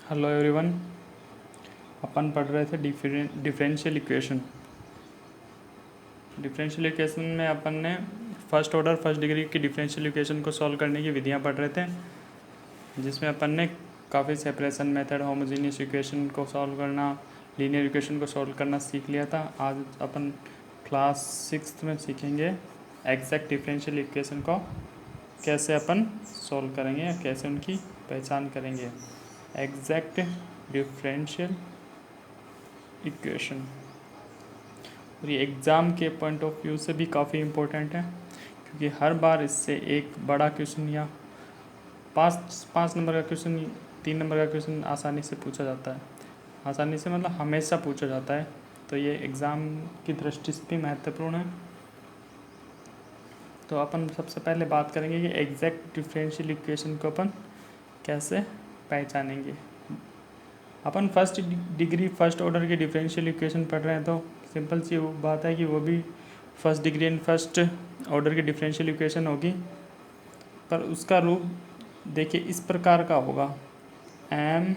Hello everyone. अपन पढ़ रहे थे डिफरेंशियल इक्वेशन। डिफरेंशियल इक्वेशन में अपन ने फर्स्ट ऑर्डर फर्स्ट डिग्री की डिफरेंशियल इक्वेशन को सॉल्व करने की विधियां पढ़ रहे थे, जिसमें अपन ने काफ़ी सेपरेशन मेथड, होमोजेनियस इक्वेशन को सॉल्व करना, लीनियर इक्वेशन को सॉल्व करना सीख लिया था। आज अपन क्लास 6 में सीखेंगे एग्जैक्ट डिफरेंशियल इक्वेशन को कैसे अपन सॉल्व करेंगे या कैसे उनकी पहचान करेंगे। एग्जैक्ट डिफरेंशियल इक्वेशन, और ये एग्ज़ाम के पॉइंट ऑफ व्यू से भी काफ़ी इम्पोर्टेंट है, क्योंकि हर बार इससे एक बड़ा क्वेश्चन या पाँच नंबर का क्वेश्चन, 3 नंबर का क्वेश्चन आसानी से पूछा जाता है। आसानी से मतलब हमेशा पूछा जाता है, तो ये एग्ज़ाम की दृष्टि से भी महत्वपूर्ण है। तो अपन सबसे पहले बात करेंगे कि एग्जैक्ट डिफरेंशियल इक्वेशन को अपन कैसे पहचानेंगे। अपन फर्स्ट डिग्री फर्स्ट ऑर्डर की डिफरेंशियल इक्वेशन पढ़ रहे हैं, तो सिंपल सी बात है कि वो भी first degree and first order की डिफरेंशियल इक्वेशन होगी, पर उसका रूप देखिए इस प्रकार का होगा। M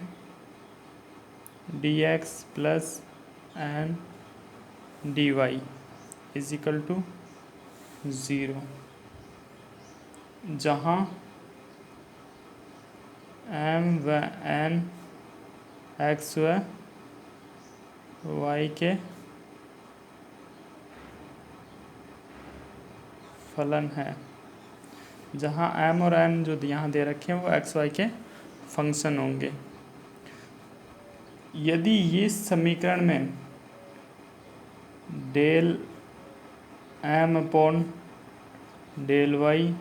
D X plus N D Y is equal to 0, जहाँ एम व एन एक्स व वाई के फलन है, जहाँ एम और एन जो यहाँ दे रखे हैं वो एक्स वाई के फंक्शन होंगे। यदि ये समीकरण में del M upon del Y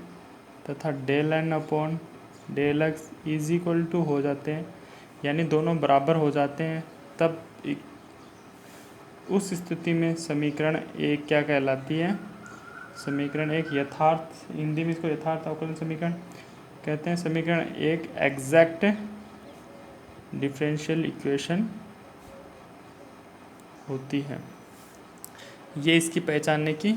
तथा del N upon del X is equal to हो जाते हैं, यानी दोनों बराबर हो जाते हैं, तब उस स्थिति में समीकरण एक क्या कहलाती है? समीकरण एक यथार्थ, हिंदी में इसको यथार्थ अवकलन समीकरण कहते हैं। समीकरण एक एग्जैक्ट डिफरेंशियल इक्वेशन होती है। ये इसकी पहचानने की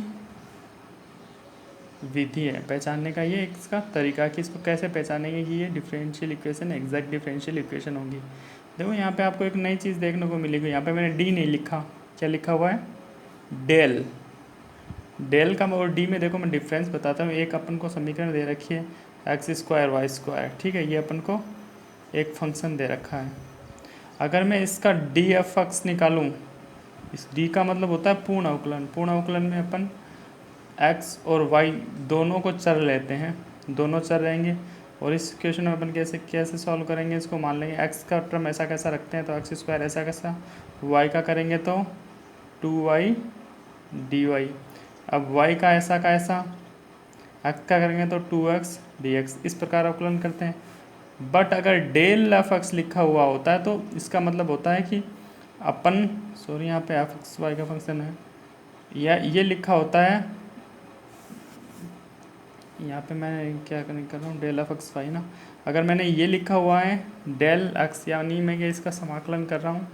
विधि है, पहचानने का ये इसका तरीका कि इसको कैसे पहचानेंगे कि ये differential equation exact differential equation होगी। देखो यहाँ पे आपको एक नई चीज़ देखने को मिलेगी। यहाँ पे मैंने डी नहीं लिखा, क्या लिखा हुआ है? डेल। डेल का और डी में देखो मैं डिफरेंस बताता हूँ। एक अपन को समीकरण दे रखी है एक्स स्क्वायर वाई स्क्वायर, ठीक है, ये अपन को एक फंक्शन दे रखा है। अगर मैं इसका डी एफ एक्स निकालूँ, इस डी का मतलब होता है पूर्ण अवकलन। पूर्ण अवकलन में अपन एक्स और वाई दोनों को चर लेते हैं, दोनों चर रहेंगे, और इस इक्वेशन में अपन कैसे सॉल्व करेंगे इसको। मान लेंगे एक्स का टर्म ऐसा कैसा रखते हैं, तो एक्स स्क्वायर ऐसा कैसा, वाई का करेंगे तो 2y dy। अब y का ऐसा x का करेंगे तो 2x dx। इस प्रकार अवकलन करते हैं। बट अगर डेल एफ एक्स लिखा हुआ होता है तो इसका मतलब होता है कि अपन यहाँ पे एफ एक्स वाई का फंक्शन है, या ये लिखा होता है, यहाँ पे मैं क्या कर रहा हूँ, डेल एफ एक्स वाई ना। अगर मैंने ये लिखा हुआ है डेल एक्स, यानी मैं इसका समाकलन कर रहा हूँ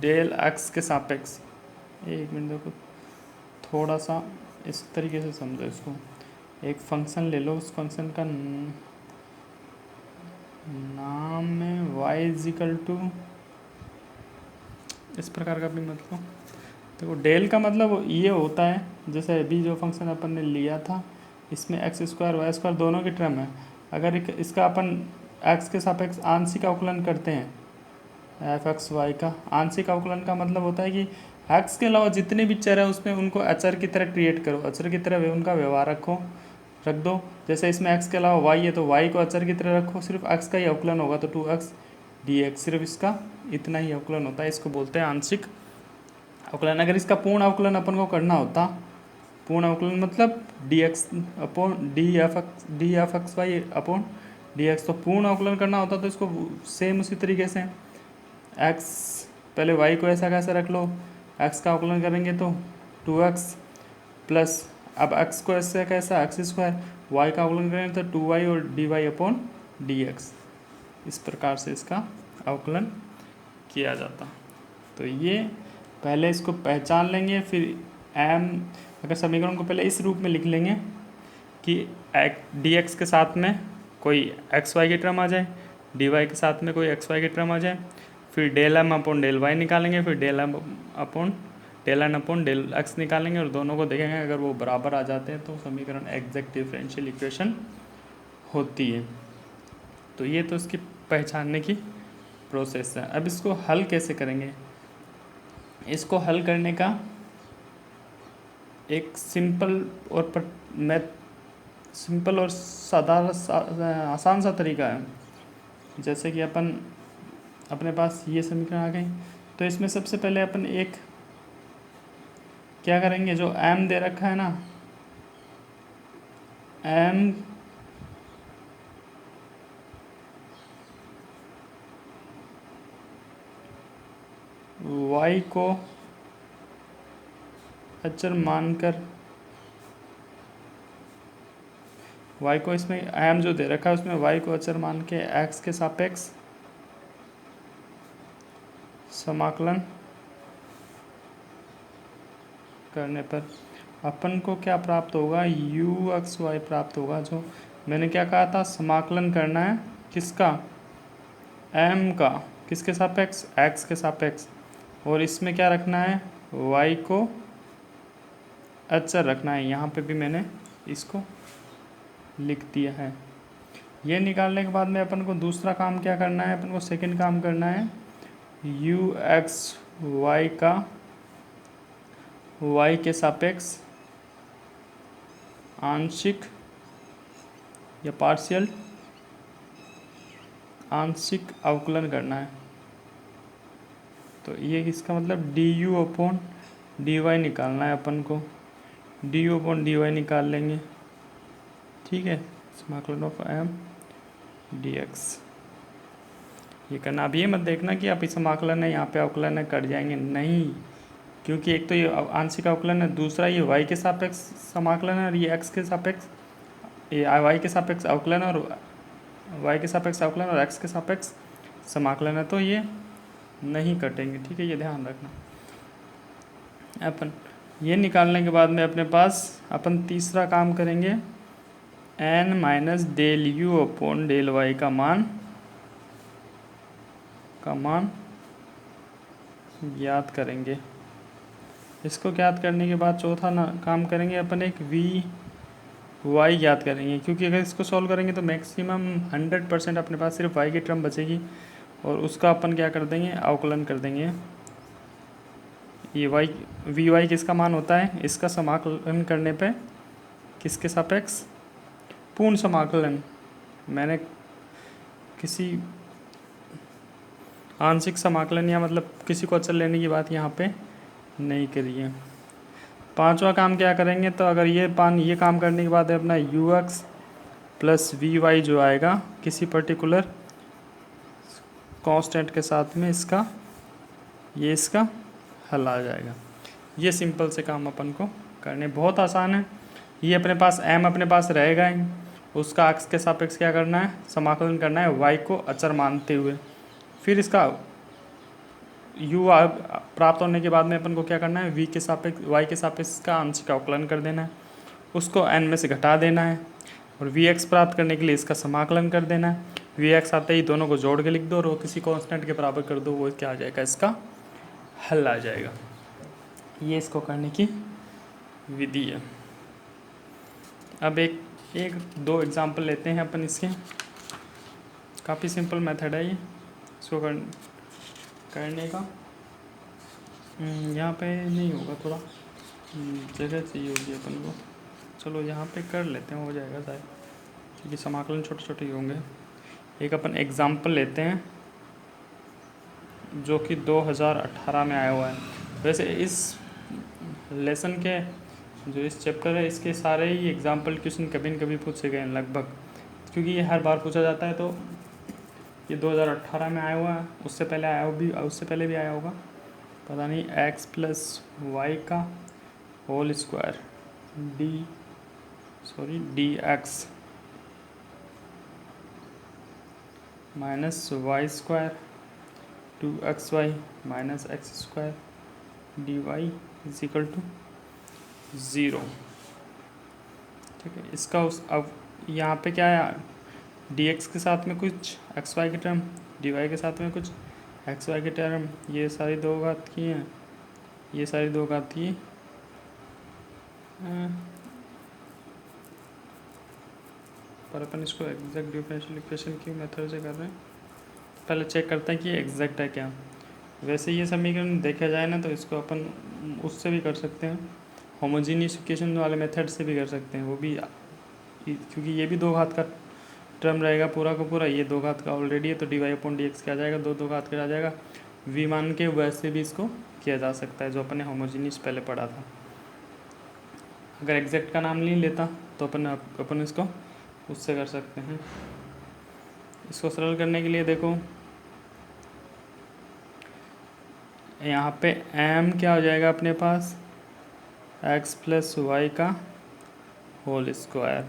डेल एक्स के सापेक्ष। एक मिनट देखो, थोड़ा सा इस तरीके से समझो इसको। एक फंक्शन ले लो, उस फंक्शन का नाम है y इज इक्वल टू, इस प्रकार का भी मतलब देखो। डेल का मतलब ये होता है, जैसे अभी जो फंक्शन अपन ने लिया था इसमें एक्स स्क्वायर वाई स्क्वायर दोनों की टर्म है। अगर इसका अपन एक्स के सापेक्ष आंशिक अवकलन करते हैं, एफ एक्स वाई का आंशिक अवकलन का मतलब होता है कि एक्स के अलावा जितने भी चर है उसमें उनको अचर की तरह क्रिएट करो, अचर की तरह उनका व्यवहार रख दो। जैसे इसमें एक्स के अलावा वाई है तो वाई को अचर की तरह रखो, सिर्फ एक्स का ही अवकलन होगा तो 2x dx, सिर्फ इसका इतना ही अवकलन होता है। इसको बोलते हैं आंशिक अवकलन। अगर इसका पूर्ण अवकलन अपन को करना होता, पूर्ण अवकलन मतलब dx upon D F X Y upon dx, तो पूर्ण अवकलन करना होता तो इसको सेम उसी तरीके से x, पहले y को ऐसा कैसे रख लो, x का अवकलन करेंगे तो 2x प्लस, अब x को ऐसे कैसा एक्स स्क्वायर, y का अवकलन करेंगे तो 2y और dy अपॉन dx। इस प्रकार से इसका अवकलन किया जाता। तो ये पहले इसको पहचान लेंगे, फिर m, अगर समीकरण को पहले इस रूप में लिख लेंगे कि dx के साथ में कोई एक्स वाई की टर्म आ जाए, डी वाई के साथ में कोई एक्स वाई की टर्म आ जाए, फिर del M upon del Y निकालेंगे, फिर del M upon del N upon del X निकालेंगे और दोनों को देखेंगे, अगर वो बराबर आ जाते हैं तो समीकरण एग्जैक्ट डिफरेंशियल इक्वेशन होती है। तो ये तो इसकी पहचानने की प्रोसेस है। अब इसको हल कैसे करेंगे? इसको हल करने का एक सिंपल और आसान सा तरीका है। जैसे कि अपने पास ये समीकरण आ गए, तो इसमें सबसे पहले अपन एक क्या करेंगे, जो m दे रखा है ना, m y को अचर मानकर, y को इसमें m जो दे रखा है उसमें y को अचर मान के x के सापेक्ष समाकलन करने पर अपन को क्या प्राप्त होगा, u(x,y) प्राप्त होगा। जो मैंने क्या कहा था, समाकलन करना है किसका, m का, किसके सापेक्ष, x के सापेक्ष, और इसमें क्या रखना है, y को अचर रखना है। यहाँ पे भी मैंने इसको लिख दिया है। ये निकालने के बाद में अपन को दूसरा काम क्या करना है, अपन को सेकंड काम करना है u(x,y) का y के सापेक्ष आंशिक या पार्शियल आंशिक अवकलन करना है। तो ये इसका मतलब du अपॉन dy निकालना है अपन को, du अपॉन dy निकाल लेंगे, ठीक है, समाकलन ऑफ m dx। ये करना। अब ये मत देखना कि आप इस समाकलन है यहाँ पे अवकलन है कट जाएंगे, नहीं, क्योंकि एक तो ये आंशिक अवकलन है, दूसरा ये y के सापेक्ष समाकलन है और ये x के सापेक्ष, ये y के सापेक्ष अवकलन और y के सापेक्ष अवकलन और x के सापेक्ष समाकलन है, तो ये नहीं कटेंगे, ठीक है, ये ध्यान रखना। अपन ये निकालने के बाद में अपने पास अपन तीसरा काम करेंगे, n minus del u upon del y का मान ज्ञात करेंगे। इसको ज्ञात करने के बाद चौथा काम करेंगे अपन, एक y ज्ञात करेंगे, क्योंकि अगर इसको सॉल्व करेंगे तो मैक्सिमम 100% अपने पास सिर्फ y की टर्म बचेगी और उसका अपन क्या कर देंगे, अवकलन कर देंगे। ये vy किसका मान होता है, इसका समाकलन करने पे किसके सापेक्ष, पूर्ण समाकलन। मैंने किसी आंशिक समाकलन या मतलब किसी को अचर लेने की बात यहाँ पे नहीं करी है। पांचवा काम क्या करेंगे, तो अगर ये काम करने के बाद अपना ux प्लस vy जो आएगा किसी पर्टिकुलर कांस्टेंट के साथ में, इसका हल आ जाएगा। ये सिंपल से काम अपन को करने बहुत आसान है। ये अपने पास m अपने पास रहेगा ही, उसका x के सापेक्ष क्या करना है, समाकलन करना है y को अचर मानते हुए। फिर इसका u प्राप्त होने के बाद में अपन को क्या करना है, y के सापेक्ष का आंशिक अवकलन कर देना है, उसको n में से घटा देना है और vx प्राप्त करने के लिए इसका समाकलन कर देना है। vx आते ही दोनों को जोड़ के लिख दो और वो किसी कांस्टेंट के बराबर कर दो, वो क्या आ जाएगा, इसका हल आ जाएगा। ये इसको करने की विधि है। अब एक दो एग्जाम्पल लेते हैं अपन इसके, काफ़ी सिंपल मेथड है ये इसको करने का। यहाँ पे नहीं होगा, थोड़ा जगह चाहिए होगी अपन को, चलो यहाँ पे कर लेते हैं, हो जाएगा शायद, क्योंकि समाकलन छोटे छोटे ही होंगे। एक अपन एग्जाम्पल लेते हैं जो कि 2018 में आया हुआ है। वैसे इस लेसन के जो इस चैप्टर है इसके सारे ही एग्जाम्पल क्वेश्चन कभी न कभी पूछे गए हैं लगभग, क्योंकि ये हर बार पूछा जाता है। तो ये 2018 में आया हुआ है, उससे पहले भी आया होगा, पता नहीं, x प्लस वाई का whole square dx minus Y square 2xy minus X square dy is equal to 0। ठीक है, इसका अब यहाँ पे क्या है, dx के साथ में कुछ एक्स वाई की टर्म, dy के साथ में कुछ एक्स वाई की टर्म, ये सारी दो घात की हैं, ये सारी दो घात की। पर अपन इसको एग्जैक्ट डिफरेंशियल इक्वेशन की मेथड से कर रहे हैं, पहले चेक करते हैं कि ये एग्जैक्ट है क्या। वैसे ये समीकरण देखा जाए ना तो इसको अपन उससे भी कर सकते हैं, होमोजीनियस इक्वेशन वाले मेथड से भी कर सकते हैं, वो भी क्योंकि ये भी दो घात का टर्म रहेगा पूरा का पूरा, ये दो घात का ऑलरेडी है, तो dy/dx क्या आ जाएगा, दो घात का आ जाएगा। v मान के वैसे भी इसको किया जा सकता है जो अपन ने होमोजीनियस पहले पढ़ा था। अगर एग्जैक्ट का नाम नहीं लेता तो अपन इसको उससे कर सकते हैं। इसको सरल करने के लिए देखो यहाँ पे m क्या हो जाएगा अपने पास, x प्लस वाई का होल स्क्वायर,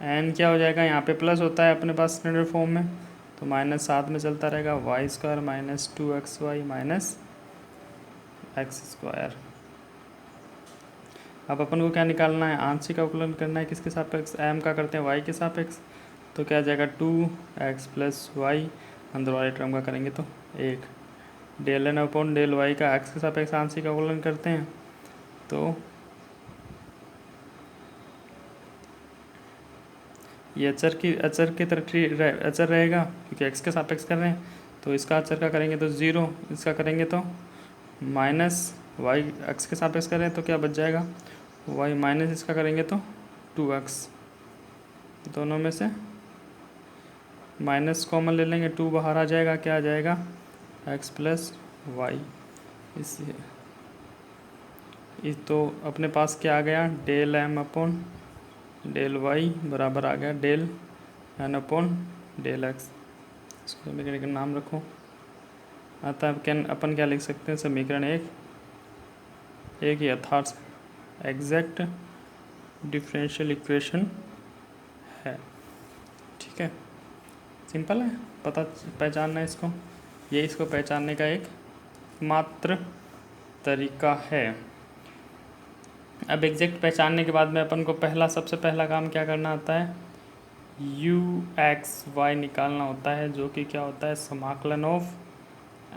n क्या हो जाएगा, यहाँ पे प्लस होता है अपने पास स्टैंडर्ड फॉर्म में, तो माइनस साथ में चलता रहेगा, Y square minus 2xy minus X square. अब अपन को क्या निकालना है, आंशिक अवकलन करना है, किसके सापेक्ष, m का करते हैं y के सापेक्ष, तो क्या आ जाएगा 2x प्लस वाई, अंदर वाले टर्म का करेंगे तो 1, del N upon del Y का x के सापेक्ष आंशिक अवकलन करते हैं तो ये अचर की तरह अचर रहेगा क्योंकि x के सापेक्ष कर रहे हैं, तो इसका अचर का करेंगे तो 0, इसका करेंगे तो माइनस वाई, एक्स के सापेक्ष कर रहे हैं तो क्या बच जाएगा y माइनस इसका करेंगे तो 2x, दोनों में से माइनस कॉमन ले लेंगे, 2 बाहर आ जाएगा, क्या आ जाएगा x प्लस वाई। इस तो अपने पास क्या आ गया, del m upon del Y बराबर आ गया del N upon del X. इसको समीकरण का नाम रखो। अतः अपन क्या लिख सकते हैं, समीकरण एक यथार्थ एग्जैक्ट डिफरेंशियल इक्वेशन है। ठीक है, सिंपल है, पहचानना है इसको, ये इसको पहचानने का एक मात्र तरीका है। अब एग्जैक्ट पहचानने के बाद में अपन को सबसे पहला काम क्या करना होता है, u(x,y) निकालना होता है, जो कि क्या होता है, समाकलन ऑफ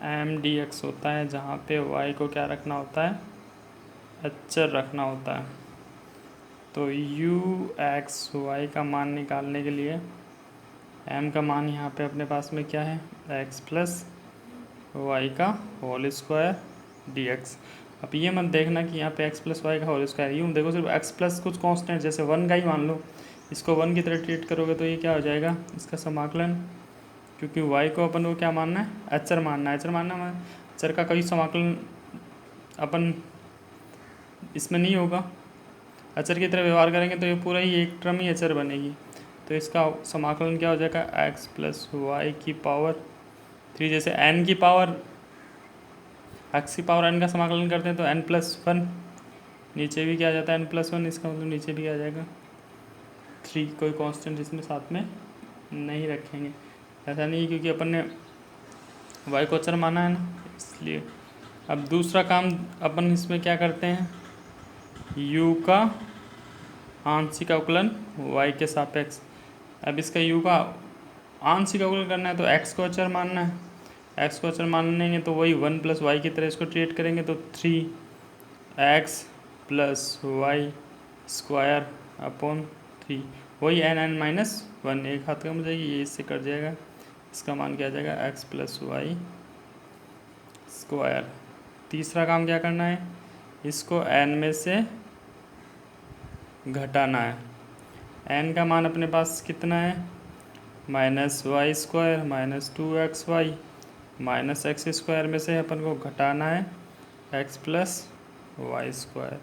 m dx होता है, जहाँ पे y को क्या रखना होता है, अचर रखना होता है। तो u(x,y) का मान निकालने के लिए m का मान यहाँ पे अपने पास में क्या है, x प्लस वाई का होल स्क्वायर dx। अब ये मत देखना कि यहाँ पे x प्लस वाई का होल स्क्वायर, यूँ देखो सिर्फ x प्लस कुछ कांस्टेंट जैसे 1 का ही मान लो, इसको 1 की तरह ट्रीट करोगे तो ये क्या हो जाएगा, इसका समाकलन, क्योंकि y को अपन को क्या मानना है, अचर मानना है। अचर का कोई समाकलन अपन इसमें नहीं होगा, अचर की तरह व्यवहार करेंगे तो ये पूरा ही एक टर्म ही अचर बनेगी, तो इसका समाकलन क्या हो जाएगा, x प्लस वाई की पावर 3, जैसे n की पावर x की पावर n का समाकलन करते हैं तो n प्लस 1, नीचे भी क्या आ जाता है n प्लस 1, इसका मतलब नीचे भी आ जाएगा 3, कोई कांस्टेंट इसमें साथ में नहीं रखेंगे, ऐसा नहीं क्योंकि अपन ने y को अचर माना है ना, इसलिए। अब दूसरा काम अपन इसमें क्या करते हैं, u का आंशिक अवकलन y के सापेक्ष। अब इसका u का आंशिक अवकलन करना है तो x को अचर मानना है, x को अचर मानेंगे तो वही 1 प्लस वाई की तरह इसको ट्रीट करेंगे, तो 3x plus Y square upon 3, वही n माइनस 1, एक हाथ कम हो जाएगी, ये इससे कट जाएगा, इसका मान क्या आ जाएगा, x प्लस वाई स्क्वायर। तीसरा काम क्या करना है, इसको n में से घटाना है, n का मान अपने पास कितना है, minus Y square minus 2xy minus X square में से अपन को घटाना है x प्लस वाई स्क्वायर।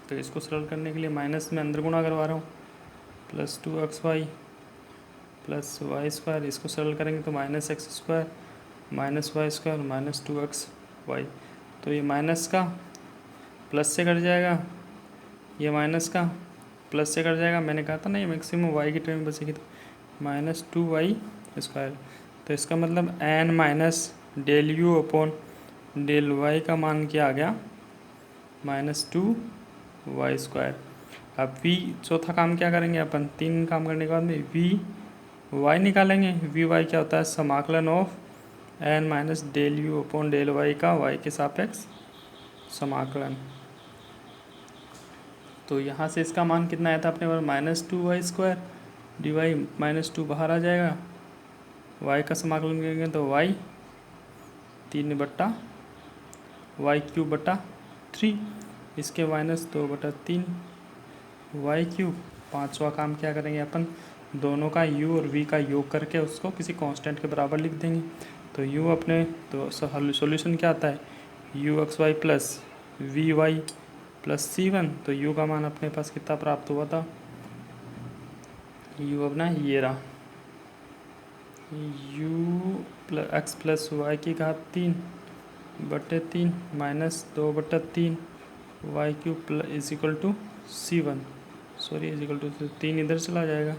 तो इसको सरल करने के लिए माइनस में अंदर गुणा करवा रहा हूँ, plus 2xy plus Y square, इसको सरल करेंगे तो minus X square minus Y square minus 2xy, तो ये माइनस का प्लस से कट जाएगा, ये माइनस का प्लस से कट जाएगा, मैंने कहा था ना ये मैक्सिमम y की टर्म में बचेगी, तो माइनस 2y स्क्वायर। तो इसका मतलब n minus del U upon del Y का मान क्या आ गया, माइनस 2y स्क्वायर। अब वी चौथा काम क्या करेंगे अपन, 3 काम करने के बाद में वी वाई निकालेंगे। वी वाई क्या होता है, समाकलन of N minus del U upon del Y का वाई के सापेक्ष समाकलन। तो यहाँ से इसका मान कितना आया था अपने पास, -2y² डी वाई -2 बाहर आ जाएगा। y का समाकलन करेंगे तो y 3/y3/3, इसके -2/3 y3। पांचवा काम क्या करेंगे अपन, दोनों का u और v का योग करके उसको किसी कांस्टेंट के बराबर लिख देंगे। तो u अपने तो सॉल्यूशन क्या आता है, u(xy) plus vy plus c1। तो u का मान अपने पास कितना प्राप्त हुआ था, u अपना ये रहा, x प्लस वाई की घात 3/3 -2/3 y³ is equal to c1, sorry is equal to 3 इधर चला जाएगा।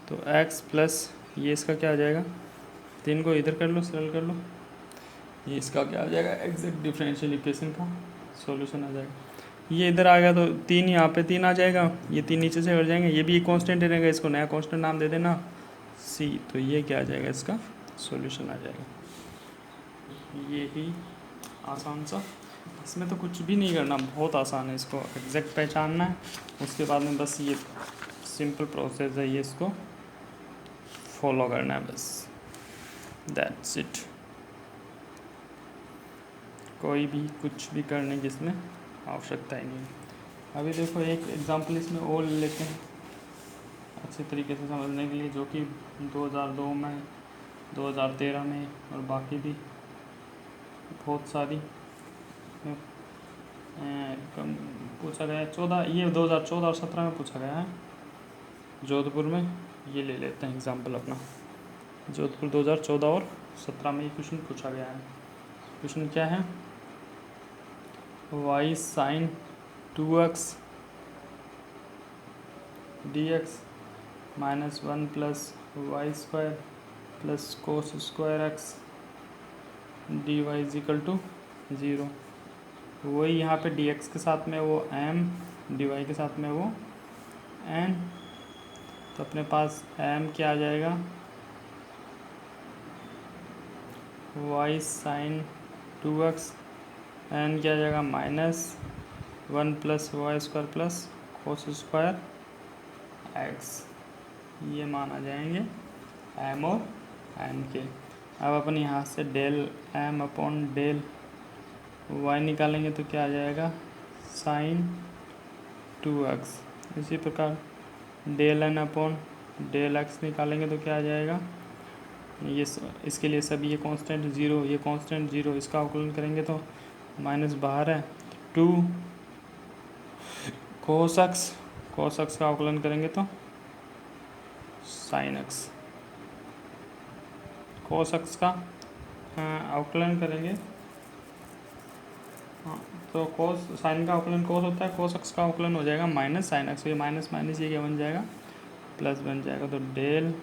तो x प्लस ये इसका क्या आ जाएगा, 3 को इधर कर लो, सरल कर लो, ये इसका क्या आ जाएगा, एग्जैक्ट डिफरेंशियल इक्वेशन का सॉल्यूशन आ जाएगा। ये इधर आ गया तो 3 यहाँ पे 3 आ जाएगा, ये 3 नीचे से हट जाएंगे, ये भी एक कांस्टेंट रहेगा, इसको नया कांस्टेंट नाम दे देना c। तो ये क्या आ जाएगा, इसका सॉल्यूशन आ जाएगा। ये ही आसान सा, इसमें तो कुछ भी नहीं करना, बहुत आसान है, इसको एग्जैक्ट पहचानना है, उसके बाद में बस ये सिंपल प्रोसेस है, ये इसको फॉलो करना है बस, दैट्स इट। कोई भी कुछ भी करने की इसमें आवश्यकता ही नहीं। अभी देखो एक एग्जांपल इसमें और लेते हैं अच्छे तरीके से समझने के लिए, जो कि 2002 में, 2013 में और बाकी भी बहुत सारी पूछा गया है। 2014 और 17 में पूछा गया है जोधपुर में। ये ले लेते हैं एग्जांपल अपना, जोधपुर 2014 और 17 में ये क्वेश्चन पूछा गया है। क्वेश्चन क्या है, y sin 2x dx -1 plus y² plus cos square x dy is equal to 0। वही यहाँ पे dx के साथ में वो m, dy के साथ में वो n, तो अपने पास m क्या आ जाएगा, y sin 2x, n क्या आ जाएगा -1 plus y² plus cos square x। ये मान आ जाएंगे m और n के। अब अपन यहाँ से del m upon del y निकालेंगे तो क्या आ जाएगा, sin 2x। इसी प्रकार del n upon del x निकालेंगे तो क्या आ जाएगा, ये इसके लिए सभी ये कांस्टेंट 0, ये कांस्टेंट 0, इसका अवकलन करेंगे तो माइनस बाहर है, 2 cos x का अवकलन करेंगे तो sin x, cos x का अवकलन करेंगे, हाँ तो cos sin का अवकलन cos होता है, cos x का अवकलन हो जाएगा माइनस sin x। ये माइनस माइनस ये क्या बन जाएगा, प्लस बन जाएगा। तो del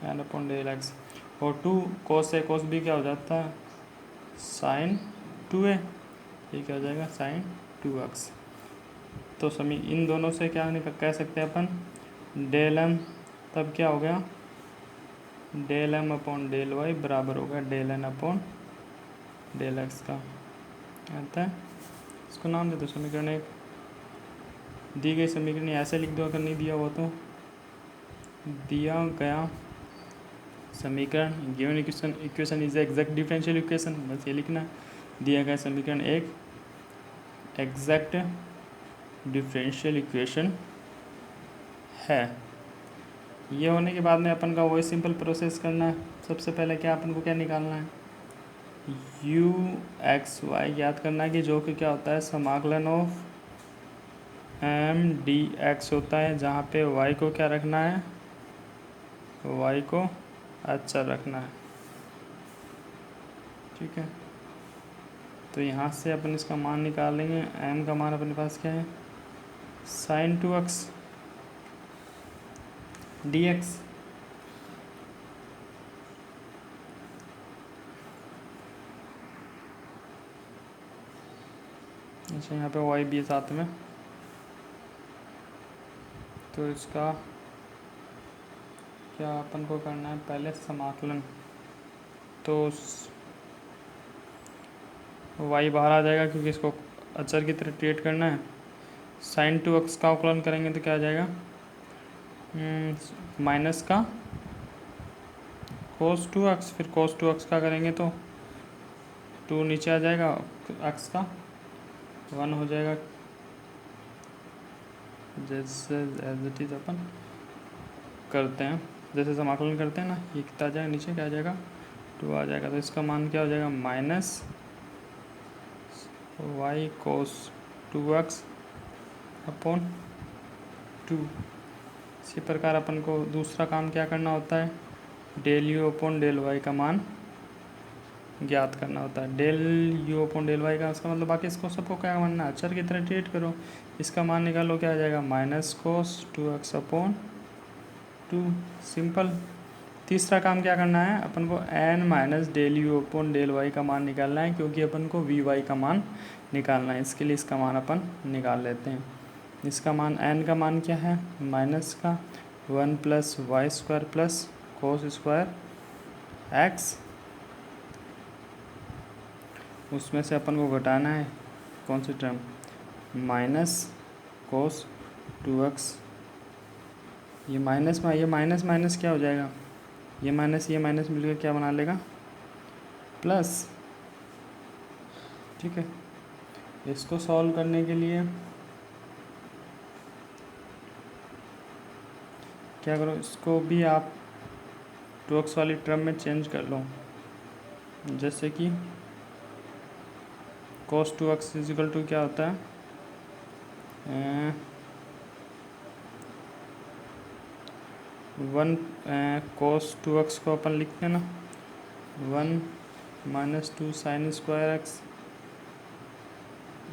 n upon del x, और 2 cos a cos b क्या हो जाता है, sin 2a, ये क्या हो जाएगा sin 2x। तो इन दोनों से क्या कह सकते हैं अपन, डेल m तब क्या हो गया, del m upon del y बराबर होगा del n upon del x का। आता है, इसको नाम दे दो समीकरण एक। दी गई समीकरण ऐसे लिख दो, अगर नहीं दिया हुआ तो, दिया गया समीकरण given equation is exact differential equation, बस ये लिखना है। दिया गया समीकरण एक एग्जैक्ट डिफरेंशियल इक्वेशन है। ये होने के बाद में अपन का वही सिंपल प्रोसेस करना है। सबसे पहले क्या अपन को क्या निकालना है, u(x,y) याद करना है कि जो कि क्या होता है, समाकलन ऑफ m dx होता है, जहाँ पे y को क्या रखना है, y को अच्छा रखना है, ठीक है। तो यहाँ से अपन इसका मान निकालेंगे, m का मान अपने पास क्या है, sin 2x dx, अच्छा यहाँ पे y भी है साथ में, तो इसका क्या अपन को करना है, पहले समाकलन। तो y बाहर आ जाएगा क्योंकि इसको अचर की तरह ट्रीट करना है। sin 2x का अवकलन करेंगे तो क्या आ जाएगा, माइनस का cos 2x, फिर cos 2x का करेंगे तो 2 नीचे आ जाएगा, x का 1 हो जाएगा। जैसे एज इट इज अपन करते हैं, जैसे समाकलन करते हैं ना, ये कितना आ जाएगा, नीचे क्या आ जाएगा 2 आ जाएगा। तो इसका मान क्या हो जाएगा, minus y cos 2x upon 2। इसी प्रकार अपन को दूसरा काम क्या करना होता है, del u upon del y का मान ज्ञात करना होता है। Del u upon del y का उसका मतलब बाकी इसको सबको क्या मानना है, अचर की तरह ट्रीट करो। इसका मान निकालो, क्या आ जाएगा, minus cos 2x upon 2। Simple. तीसरा काम क्या करना है, अपन को n minus del u upon del y का मान निकालना है, क्योंकि अपन को vy का मान निकालना है। इसके लिए इसका मान अपन निकाल लेते हैं। इसका मान n का मान क्या है, माइनस का 1 plus Y square plus cos square x, उसमें से अपन को घटाना है कौन सी टर्म, माइनस कोस 2x। ये माइनस में, ये माइनस माइनस क्या हो जाएगा, ये माइनस मिलकर क्या बना लेगा, प्लस। ठीक है, इसको सॉल्व करने के लिए क्या करो, इसको भी आप 2x वाली टर्म में चेंज कर लो। जैसे कि cos 2x इजिकल टू क्या होता है, वन cos 2x को अपन लिखते हैं ना, 1 माइनस 2 साइन स्क्वायर एक्स।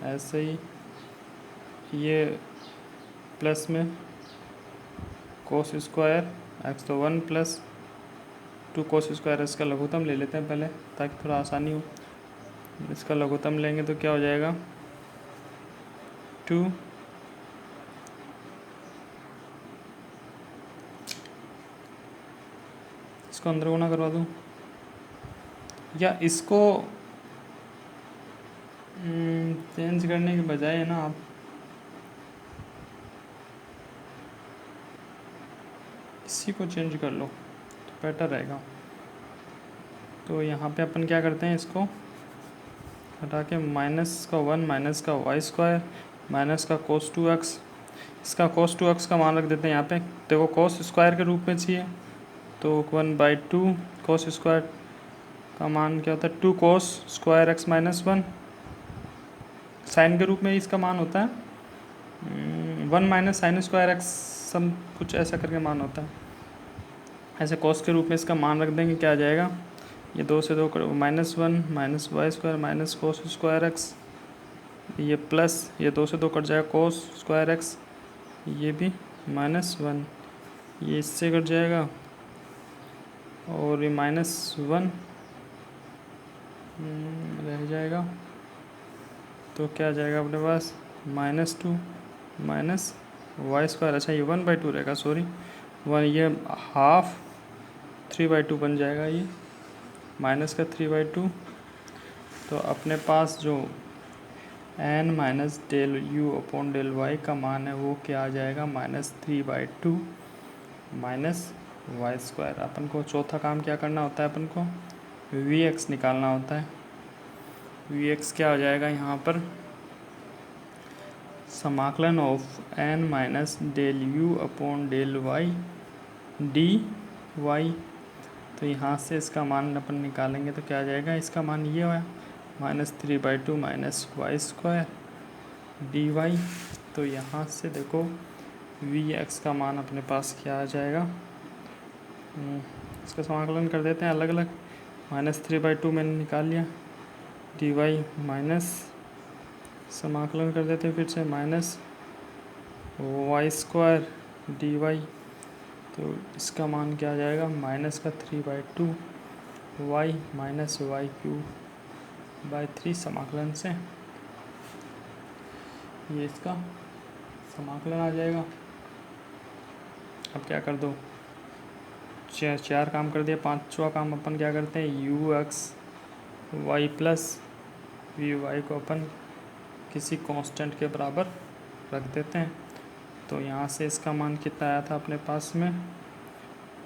ऐसे ही ये प्लस में कोस स्क्वायर एक्स, तो 1 प्लस 2 कोस स्क्वायर। इसका लघुत्तम ले लेते हैं पहले ताकि थोड़ा आसानी हो। इसका लघुत्तम लेंगे तो क्या हो जाएगा, 2 इसको अंदर गुना करवा दूँ, या इसको चेंज करने के बजाय है ना, आप इसी को चेंज कर लो तो बेटर रहेगा। तो यहाँ पे अपन क्या करते हैं, इसको हटा के माइनस का 1 माइनस का वाई स्क्वायर माइनस का कोस 2x। इसका कोस 2x का मान रख देते हैं यहाँ पे। देखो कोस स्क्वायर के रूप में चाहिए तो 1/2 कोस स्क्वायर का मान क्या होता है, 2 cos square X minus 1। Sine के रूप में इसका मान होता है 1 माइनस साइन स्क्वायर एक्स, सब कुछ ऐसा करके मान होता है। ऐसे कोस के रूप में इसका मान रख देंगे, क्या आ जाएगा, ये 2 से 2 -1 minus Y square minus cos square X, ये प्लस, ये 2 से 2 कट जाएगा कोस स्क्वायर एक्स, ये भी -1, ये इससे कट जाएगा और ये -1 रह जाएगा। तो क्या आ जाएगा अपने पास, -2 माइनस वाई स्क्वायर। अच्छा, ये 1/2 रहेगा, सॉरी 1, ये हाफ 3/2 बन जाएगा, ये माइनस का 3/2। तो अपने पास जो n minus del u upon del y का मान है वो क्या आ जाएगा, -3/2 माइनस वाई स्क्वायर। अपन को चौथा काम क्या करना होता है, अपन को vx निकालना होता है। vx क्या हो जाएगा यहाँ पर, समाकलन of n minus del u upon del y dy। तो यहाँ से इसका मान अपन निकालेंगे तो क्या आ जाएगा, इसका मान ये हुआ -3/2 माइनस वाई स्क्वायर dy। तो यहाँ से देखो vx का मान अपने पास क्या आ जाएगा, इसका समाकलन कर देते हैं अलग अलग। -3/2 मैंने निकाल लिया, dy माइनस समाकलन कर देते हैं फिर से माइनस वाई स्क्वायर dy। तो इसका मान क्या आ जाएगा, माइनस का 3/2 y माइनस y³ समाकलन से ये इसका समाकलन आ जाएगा। अब क्या कर दो, चार काम कर दिया, पांचवा काम अपन क्या करते हैं, U X Y plus V Y को अपन किसी कांस्टेंट के बराबर रख देते हैं। तो यहाँ से इसका मान कितना आया था अपने पास में,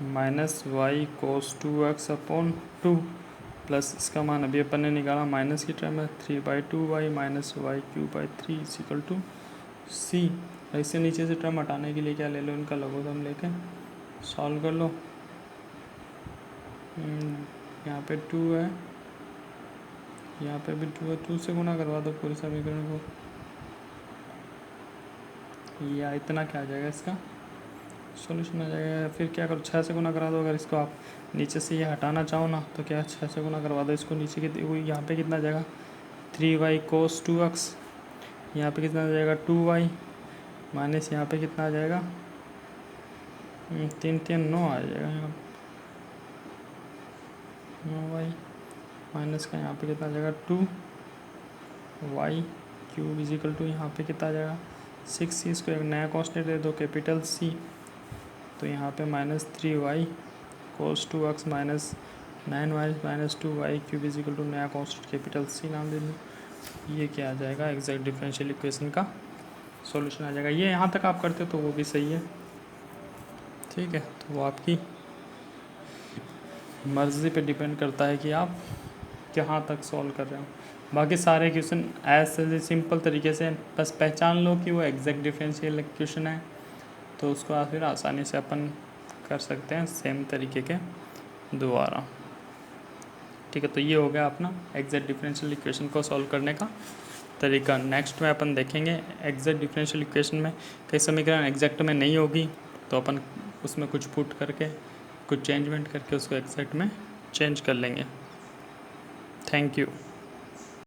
माइनस वाई कोस 2x अपॉन 2 प्लस इसका मान अभी अपन ने निकाला माइनस की टर्म है 3/2y minus Y cube by 3 equal to C. इससे नीचे से टर्म हटाने के लिए क्या ले लो, इनका लघुत्तम लेके सॉल्व कर लो। यहाँ पे 2 है, यहाँ पे भी 2 है, 2 से गुना करवा दो पूरे समीकरण को। या इतना क्या आ जाएगा, इसका सॉल्यूशन आ जाएगा। फिर क्या करो, 6 से गुना करा दो। अगर इसको आप नीचे से ये हटाना चाहो ना तो क्या 6 से गुना करवा दो इसको नीचे के। यहाँ पे कितना आ जाएगा 3y कोस 2x, यहाँ पे कितना आ जाएगा 2y माइनस यहाँ पे कितना आ जाएगा 3 3 9 आ जाएगा यहाँ 9y माइनस का यहाँ पे कितना आ जाएगा 2y क्यूब इजिकल टू यहाँ पे कितना आ जाएगा 6। इसको एक नया कांस्टेंट दे दो कैपिटल C, तो यहाँ पे -3y cos 2x minus 9y minus 2y cube is equal to नया कांस्टेंट कैपिटल C नाम दे दो। ये क्या आ जाएगा, एग्जैक्ट डिफरेंशियल इक्वेशन का सॉल्यूशन आ जाएगा। ये यहाँ तक आप करते हो तो वो भी सही है, ठीक है। तो वो आपकी मर्ज़ी पे डिपेंड करता है कि आप कहाँ तक सॉल्व कर रहे हो। बाकी सारे क्वेश्चन ऐसे सिंपल तरीके से बस पहचान लो कि वो एग्जैक्ट डिफरेंशियल इक्वेशन है, तो उसको आप फिर आसानी से अपन कर सकते हैं सेम तरीके के दोबारा, ठीक है। तो ये हो गया अपना एग्जैक्ट डिफरेंशियल इक्वेशन को सॉल्व करने का तरीका। नेक्स्ट में अपन देखेंगे एग्जैक्ट डिफरेंशियल इक्वेशन में कई समीकरण एग्जैक्ट में नहीं होगी तो अपन उसमें कुछ पुट करके कुछ चेंजमेंट करके उसको एग्जैक्ट में चेंज कर लेंगे। Thank you.